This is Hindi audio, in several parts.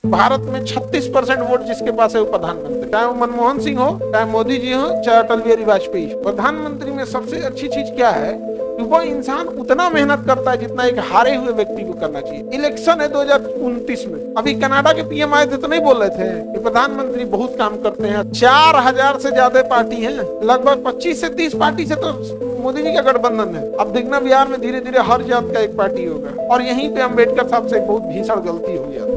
भारत में 36% वोट जिसके पास है वो प्रधानमंत्री, चाहे वो मनमोहन सिंह हो, चाहे मोदी जी हो, चाहे अटल बिहारी वाजपेयी। प्रधानमंत्री में सबसे अच्छी चीज क्या है कि वो इंसान उतना मेहनत करता है जितना एक हारे हुए व्यक्ति को करना चाहिए। इलेक्शन है 2029 में, अभी कनाडा के पीएम आए थे तो नहीं बोल रहे थे कि प्रधानमंत्री बहुत काम करते हैं। 4000 से ज्यादा पार्टी है, लगभग 25 से 30 पार्टी से तो मोदी जी का गठबंधन है। अब देखना बिहार में धीरे धीरे हर जात का एक पार्टी होगा, और यहीं पे अम्बेडकर साहब से एक बहुत भीषण गलती हो गया।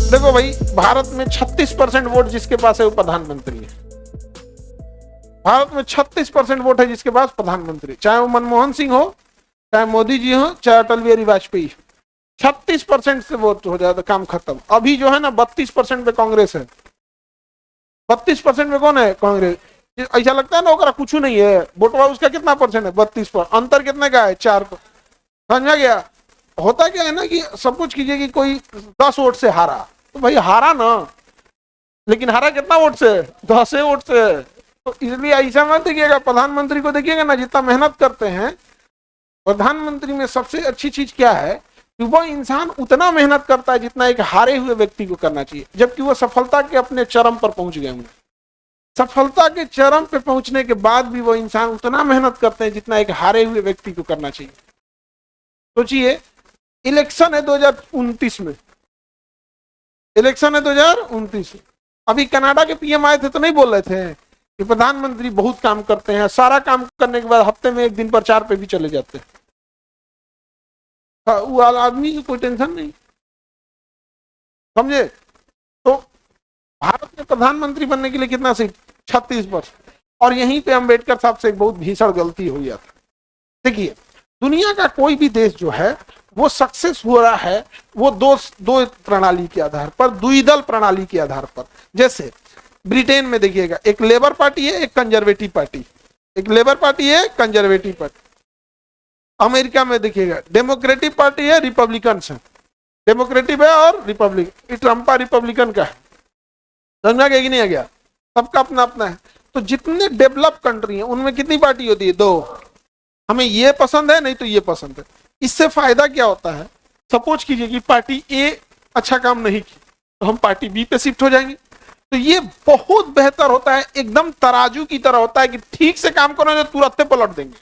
देखो भाई, भारत में 36% वोट जिसके पास है वो प्रधानमंत्री है। भारत में 36% वोट है जिसके पास प्रधानमंत्री, चाहे वो मनमोहन सिंह हो, चाहे मोदी जी हो, चाहे अटल बिहारी वाजपेयी। 36% से वोट हो जाए तो काम खत्म। अभी जो है ना 32% पे कांग्रेस है। 32% में कौन है? कांग्रेस। ऐसा लगता है ना ओकरा कुछ नहीं है, वोटवा उसका कितना परसेंट है? 32%। अंतर कितने का है? 4। समझ में गया? होता क्या है ना कि सब कुछ कीजिए कि कोई 10 वोट से हारा, तो भाई हारा ना, लेकिन हारा कितना वोट से? 10 वोट से। तो इसलिए ऐसा मत देखिएगा, प्रधानमंत्री को देखिएगा ना जितना मेहनत करते हैं। प्रधानमंत्री में सबसे अच्छी चीज क्या है कि वो इंसान उतना मेहनत करता है जितना एक हारे हुए व्यक्ति को करना चाहिए, जबकि वो सफलता के अपने चरम पर पहुंच गए हैं। सफलता के चरम पे पहुंचने के बाद भी वो इंसान उतना मेहनत करते हैं जितना एक हारे हुए व्यक्ति को करना चाहिए। सोचिए, इलेक्शन है 2029 में, इलेक्शन है 2029। अभी कनाडा के पीएम आए थे तो नहीं बोल रहे थे कि प्रधानमंत्री बहुत काम करते हैं। सारा काम करने के बाद हफ्ते में एक दिन प्रचार पे भी चले जाते हैं। वो आदमी की कोई टेंशन नहीं, समझे? तो भारत में प्रधानमंत्री बनने के लिए कितना सीट? 36%। और यहीं पे अम्बेडकर साहब से एक बहुत भीषण गलती हो गया था। देखिए, दुनिया का कोई भी देश जो है वो सक्सेस हो रहा है वो दो प्रणाली के आधार पर, द्विदल प्रणाली के आधार पर। जैसे ब्रिटेन में देखिएगा, एक लेबर पार्टी है, एक कंजर्वेटिव पार्टी। एक लेबर पार्टी है, कंजर्वेटिव पार्टी। अमेरिका में देखिएगा, डेमोक्रेटिक पार्टी है, रिपब्लिकन है। डेमोक्रेटिक है और रिपब्लिकन, ट्रम्पा रिपब्लिकन का है। समझा गया कि नहीं आ गया? सबका अपना अपना है। तो जितने डेवलप कंट्री है उनमें कितनी पार्टी होती है? 2। हमें ये पसंद है, नहीं तो ये पसंद है। इससे फायदा क्या होता है? सपोज कीजिए कि पार्टी ए अच्छा काम नहीं की, तो हम पार्टी बी पे शिफ्ट हो जाएंगे। तो ये बहुत बेहतर होता है, एकदम तराजू की तरह होता है कि ठीक से काम करोगे तो तुरंत पलट देंगे।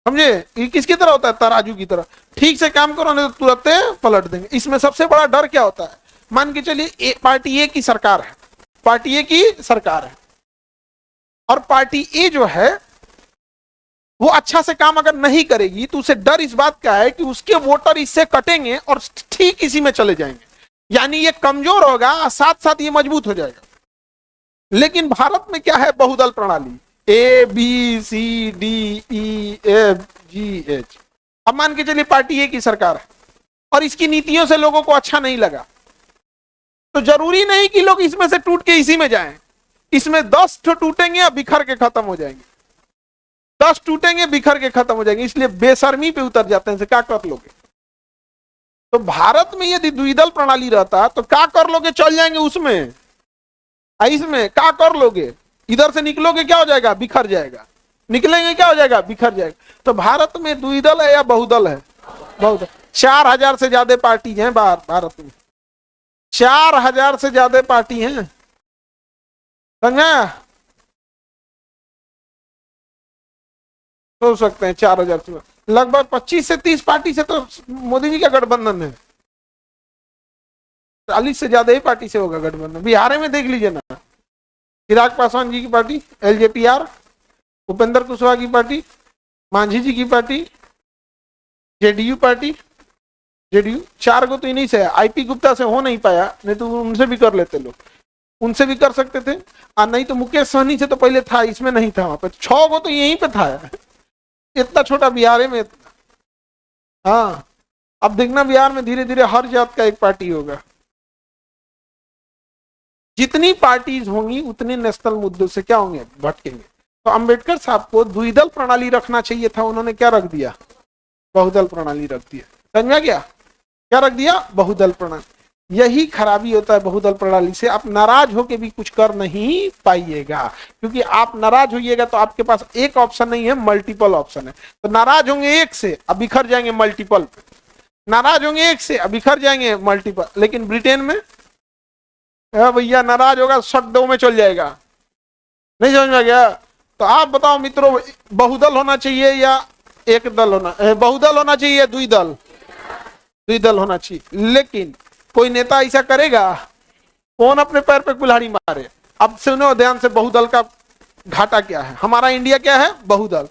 समझे? ये किसकी तरह होता है? तराजू की तरह। ठीक से काम करोगे तो तुरंत पलट देंगे। इसमें सबसे बड़ा डर क्या होता है? मान के चलिए पार्टी ए की सरकार है, पार्टी ए की सरकार है, और पार्टी ए जो है वो अच्छा से काम अगर नहीं करेगी तो उसे डर इस बात का है कि उसके वोटर इससे कटेंगे और ठीक इसी में चले जाएंगे। यानी ये कमजोर होगा, साथ साथ ये मजबूत हो जाएगा। लेकिन भारत में क्या है? बहुदल प्रणाली, A B C D E F G H. अब मान के चलिए पार्टी ए की सरकार है और इसकी नीतियों से लोगों को अच्छा नहीं लगा, तो जरूरी नहीं कि लोग इसमें से टूट के इसी में जाएं। इसमें 10 टूटेंगे या बिखर के खत्म हो जाएंगे। 10 टूटेंगे, बिखर के खत्म हो जाएंगे। इसलिए बेशर्मी पे उतर जाते हैं, क्या कर लोगे? तो भारत में यदि द्विदल प्रणाली रहता तो क्या कर लोगे? चल जाएंगे उसमें। इसमें क्या कर लोगे? इधर से निकलोगे, क्या हो जाएगा? बिखर जाएगा। निकलेंगे, क्या हो जाएगा? बिखर जाएगा। तो भारत में द्विदल है या बहुदल है? बहुदल। 4000 से ज्यादा पार्टी हैं भारत में। 4000 से ज्यादा पार्टी हैं, समझा? सोच सकते हैं 4000 से लगभग 25 से 30 पार्टी से तो मोदी जी का गठबंधन है। 40 से ज्यादा ही पार्टी से होगा गठबंधन। बिहार में देख लीजिए ना, चिराग पासवान जी की पार्टी एलजेपीआर, उपेंद्र कुशवाहा की पार्टी, मांझी जी की पार्टी, जेडीयू पार्टी। जेडीयू 4 को तो इन्हीं से है। आईपी गुप्ता से हो नहीं पाया, नहीं तो उनसे भी कर लेते लोग, उनसे भी कर सकते थे। और नहीं तो मुकेश सहनी से तो पहले था, इसमें नहीं था। वहां पे 6 को तो यहीं पे था। इतना छोटा बिहार में। हाँ, अब देखना बिहार में धीरे धीरे हर जात का एक पार्टी होगा। जितनी पार्टीज होंगी उतने नेशनल मुद्दों से क्या होंगे? भटकेंगे। तो अंबेडकर साहब को द्विदल प्रणाली रखना चाहिए था, उन्होंने क्या रख दिया? बहुदल प्रणाली रख दिया। समझ में गया? क्या रख दिया? बहुदल प्रणाली। यही खराबी होता है बहुदल प्रणाली से। आप नाराज होके भी कुछ कर नहीं पाइएगा, क्योंकि आप नाराज होइएगा तो आपके पास एक ऑप्शन नहीं है, मल्टीपल ऑप्शन है। तो नाराज होंगे एक से, अब बिखर जाएंगे मल्टीपल पे। नाराज होंगे एक से, बिखर जाएंगे मल्टीपल। लेकिन ब्रिटेन में भैया नाराज होगा सट दो में चल जाएगा। नहीं समझ में गया? तो आप बताओ मित्रों, बहुदल होना चाहिए या एक दल होना, बहुदल होना चाहिए या द्विदल? द्विदल होना चाहिए। लेकिन कोई नेता ऐसा करेगा? कौन अपने पैर पे कुल्हाड़ी मारे? अब सुनो ध्यान से, बहुदल का घाटा क्या है। हमारा इंडिया क्या है? बहुदल।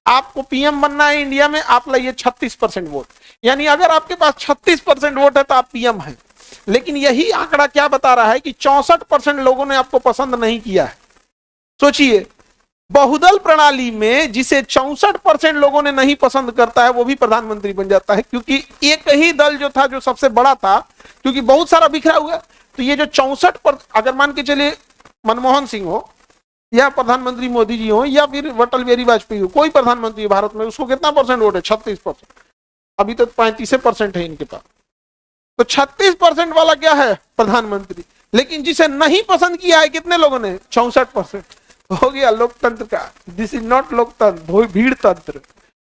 आपको पीएम बनना है इंडिया में, आप लाइए 36% वोट, यानी अगर आपके पास 36% वोट है तो आप पीएम हैं। लेकिन यही आंकड़ा क्या बता रहा है कि 64% लोगों ने आपको पसंद नहीं किया है। सोचिए, बहुदल प्रणाली में जिसे 64% लोगों ने नहीं पसंद करता है वो भी प्रधानमंत्री बन जाता है, क्योंकि एक ही दल जो था, जो सबसे बड़ा था, क्योंकि बहुत सारा बिखरा हुआ, तो ये जो 64%, अगर मान के चलिए मनमोहन सिंह हो या प्रधानमंत्री मोदी जी हो या फिर अटल बिहारी वाजपेयी हो, कोई प्रधानमंत्री भारत में, उसको कितना परसेंट वोट है? 36%। अभी तो 35% है इनके पास। तो 36% वाला क्या है? प्रधानमंत्री। लेकिन जिसे नहीं पसंद किया है कितने लोगों ने? 64%। हो गया लोकतंत्र का। दिस इज नॉट लोकतंत्र, भीड़ तंत्र।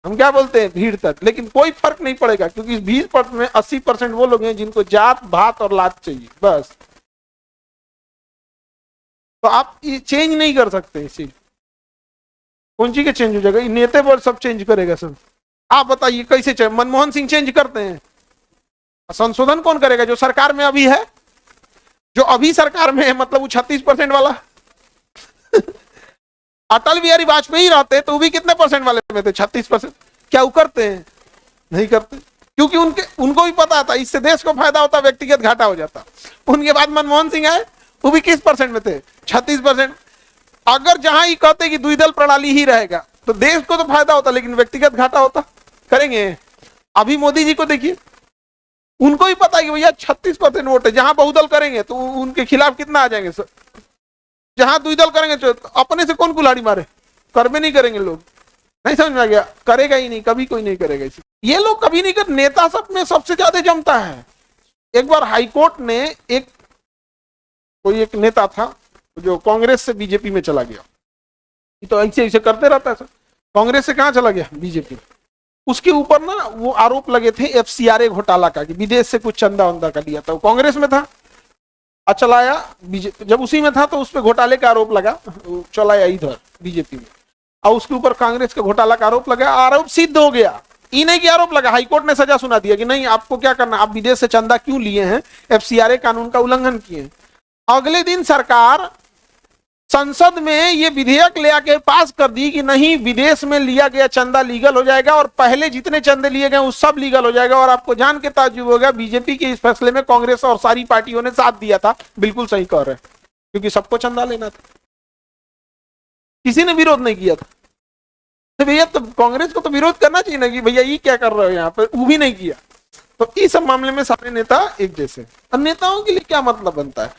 हम क्या बोलते हैं? भीड़ तंत्र। लेकिन कोई फर्क नहीं पड़ेगा, क्योंकि इस भीड़ तंत्र में 80% वो लोग हैं जिनको जात भात और लात चाहिए, बस। तो आप ये चेंज नहीं कर सकते इस चीज। कौन सी के चेंज हो जाएगा? नेता पर सब चेंज करेगा सब। आप बताइए कैसे चेंज? मनमोहन सिंह चेंज करते हैं? संशोधन कौन करेगा? जो सरकार में अभी है, जो अभी सरकार में है, मतलब वो 36% वाला। अटल बिहारी वाजपेयी रहते तो वो भी कितने परसेंट वाले में थे? 36%। क्या वो करते हैं? नहीं करते, क्योंकि उनको भी पता था इससे देश को फायदा होता, व्यक्तिगत घाटा हो जाता। उनके बाद मनमोहन सिंह आए, वो भी किस परसेंट में थे? 36%। अगर जहां ही कहते कि द्विदल प्रणाली ही रहेगा तो देश को तो फायदा होता, लेकिन व्यक्तिगत घाटा होता। करेंगे? अभी मोदी जी को देखिए, उनको ही पता है कि भैया 36% वोट है, जहां बहुदल करेंगे तो उनके खिलाफ कितना आ जाएंगे सर? जहां द्विदल करेंगे तो अपने से कौन कुल्हाड़ी मारे? कर्मे नहीं करेंगे लोग। नहीं समझ में आ गया? करेगा ही नहीं, कभी कोई नहीं करेगा इसे। ये लोग कभी नहीं कर। नेता सब में सबसे ज्यादा जमता है। एक बार हाईकोर्ट ने कोई एक नेता था जो कांग्रेस से बीजेपी में चला गया, तो ऐसे ऐसे करते रहता है सर। कांग्रेस से कहां चला गया? बीजेपी। उसके ऊपर ना वो आरोप लगे थे एफसीआरए घोटाला का, कि विदेश से कुछ चंदा वंदा का लिया था। वो कांग्रेस में था, चलाया बीजेपी। जब उसी में था तो उस पर घोटाले का आरोप लगा, चलाया इधर बीजेपी में, और उसके ऊपर कांग्रेस का घोटाला का आरोप लगा। आरोप सिद्ध हो गया, ये नहीं कि आरोप लगा। हाईकोर्ट ने सजा सुना दिया कि नहीं, आपको क्या करना, आप विदेश से चंदा क्यों लिए हैं, एफसीआरए कानून का उल्लंघन किए हैं। अगले दिन सरकार संसद में ये विधेयक ले आके पास कर दी कि नहीं, विदेश में लिया गया चंदा लीगल हो जाएगा और पहले जितने चंदे लिए गए वो सब लीगल हो जाएगा। और आपको जान के ताज्जुब होगा, बीजेपी के इस फैसले में कांग्रेस और सारी पार्टियों ने साथ दिया था। बिल्कुल सही कह रहे हैं, क्योंकि सबको चंदा लेना था, किसी ने विरोध नहीं किया था। तो भैया, तो कांग्रेस को तो विरोध करना चाहिए ना कि भैया ये क्या कर रहे हो यहाँ पर, वो भी नहीं किया। तो इस सब मामले में सारे नेता एक जैसे। अब नेताओं के लिए क्या मतलब बनता है?